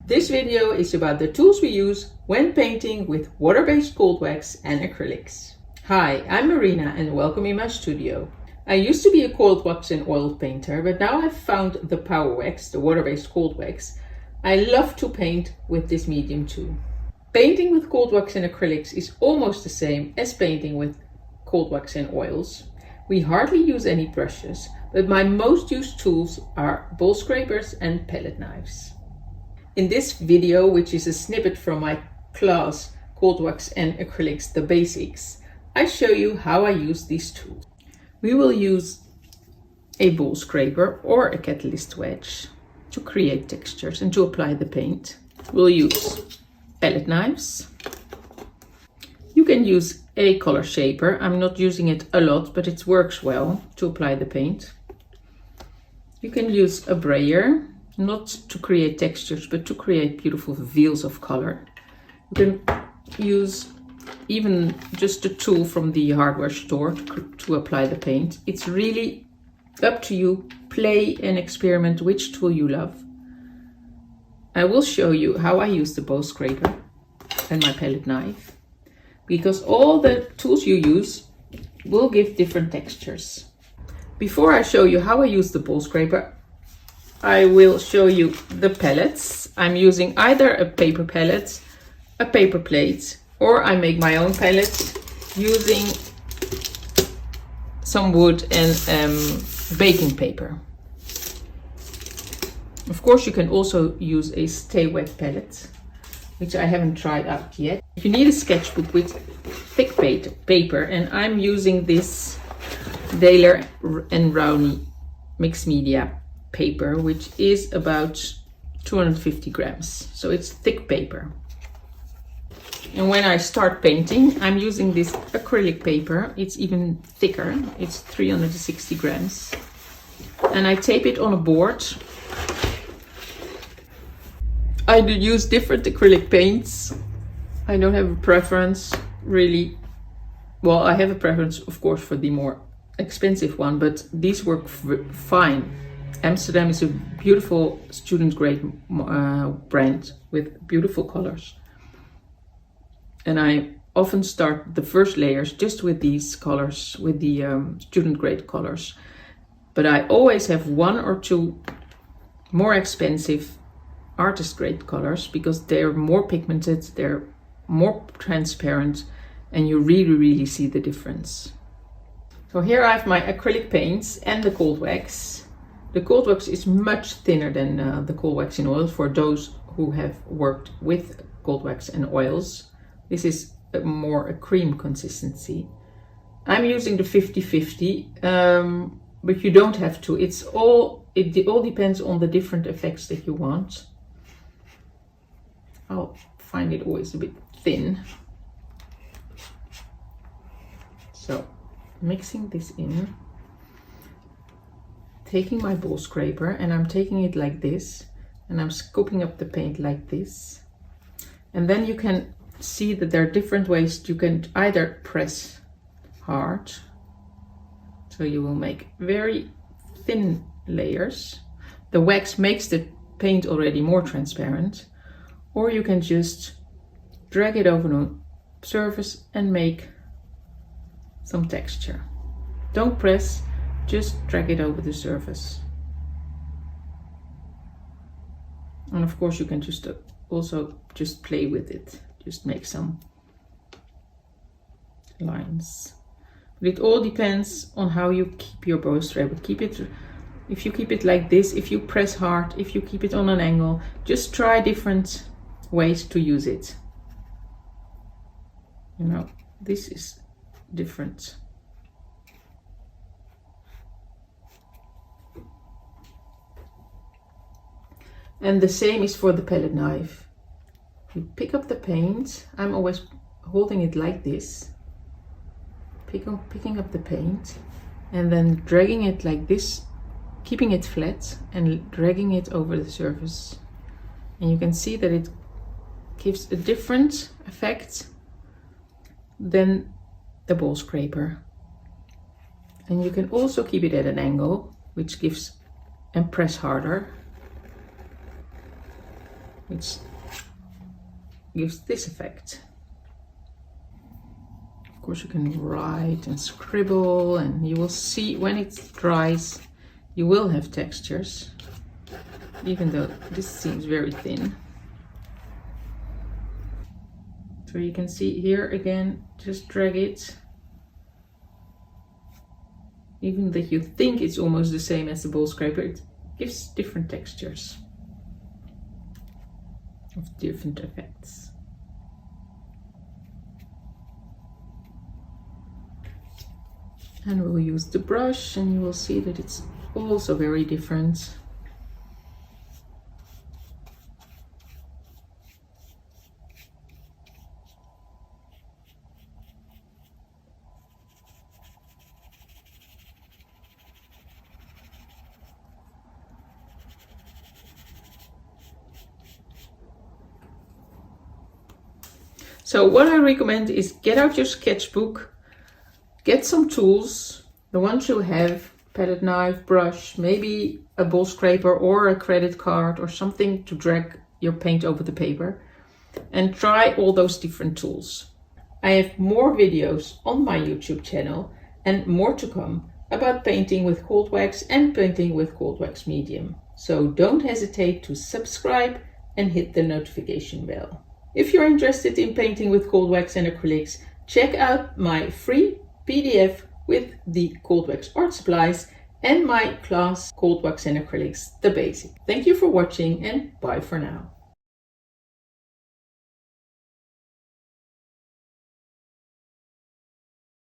This video is about the tools we use when painting with water-based cold wax and acrylics. Hi, I'm Marina and welcome in my studio. I used to be a cold wax and oil painter, but now I've found the Powerwax, the water-based cold wax. I love to paint with this medium too. Painting with cold wax and acrylics is almost the same as painting with cold wax and oils. We hardly use any brushes, but my most used tools are Bowlscrapers and palette knives. In this video, which is a snippet from my class Cold Wax and Acrylics, the basics, I show you how I use these tools. We will use a Bowlscraper or a catalyst wedge to create textures and to apply the paint. We'll use palette knives. You can use a color shaper. I'm not using it a lot, but it works well to apply the paint. You can use a brayer, not to create textures, but to create beautiful veils of color. You can use even just a tool from the hardware store to apply the paint. It's really up to you. Play and experiment which tool you love. I will show you how I use the Bowlscraper and my palette knife, because all the tools you use will give different textures. Before I show you how I use the Bowlscraper, I will show you the palettes. I'm using either a paper palette, a paper plate, or I make my own palette using some wood and baking paper. Of course, you can also use a stay wet palette, which I haven't tried out yet. You need a sketchbook with thick paper, and I'm using this Daler and Rowney mixed media paper, which is about 250 grams. So it's thick paper. And when I start painting, I'm using this acrylic paper. It's even thicker. It's 360 grams. And I tape it on a board. I use different acrylic paints. I don't have a preference, really. Well, I have a preference, of course, for the more expensive one, but these work fine. Amsterdam is a beautiful student-grade brand with beautiful colors. And I often start the first layers just with these colors, with the student-grade colors. But I always have one or two more expensive artist-grade colors because they're more pigmented, they're more transparent, and you really see the difference. So here I have my acrylic paints and the cold wax. The cold wax is much thinner than the cold wax in oils for those who have worked with cold wax and oils. This is more a cream consistency. I'm using the 50-50, but you don't have to. It all depends on the different effects that you want. I'll find it always a bit thin. So mixing this in, taking my Bowlscraper, and I'm taking it like this, and I'm scooping up the paint like this. And then you can see that there are different ways. You can either press hard, so you will make very thin layers. The wax makes the paint already more transparent, or you can just drag it over the surface and make some texture. Don't press, just drag it over the surface. And of course you can just also just play with it, just make some lines. But it all depends on how you keep your Bowlscraper. Keep it, if you keep it like this, if you press hard, if you keep it on an angle, just try different ways to use it. You know, this is different. And the same is for the palette knife. You pick up the paint. I'm always holding it like this. Picking up the paint and then dragging it like this, keeping it flat and dragging it over the surface. And you can see that it gives a different effect than the Bowlscraper. And you can also keep it at an angle, which gives, and press harder. It gives this effect. Of course, you can write and scribble, and you will see when it dries, you will have textures, even though this seems very thin. So you can see here again, just drag it. Even that you think it's almost the same as the Bowlscraper, it gives different textures of different effects. And we'll use the brush, and you will see that it's also very different. So what I recommend is get out your sketchbook, get some tools, the ones you have, palette knife, brush, maybe a Bowlscraper or a credit card or something to drag your paint over the paper, and try all those different tools. I have more videos on my YouTube channel and more to come about painting with coldwax and painting with coldwax medium. So don't hesitate to subscribe and hit the notification bell. If you're interested in painting with coldwax and acrylics, check out my free PDF with the Acrylic Art Supplies and my class Coldwax and Acrylics, the basic. Thank you for watching, and bye for now.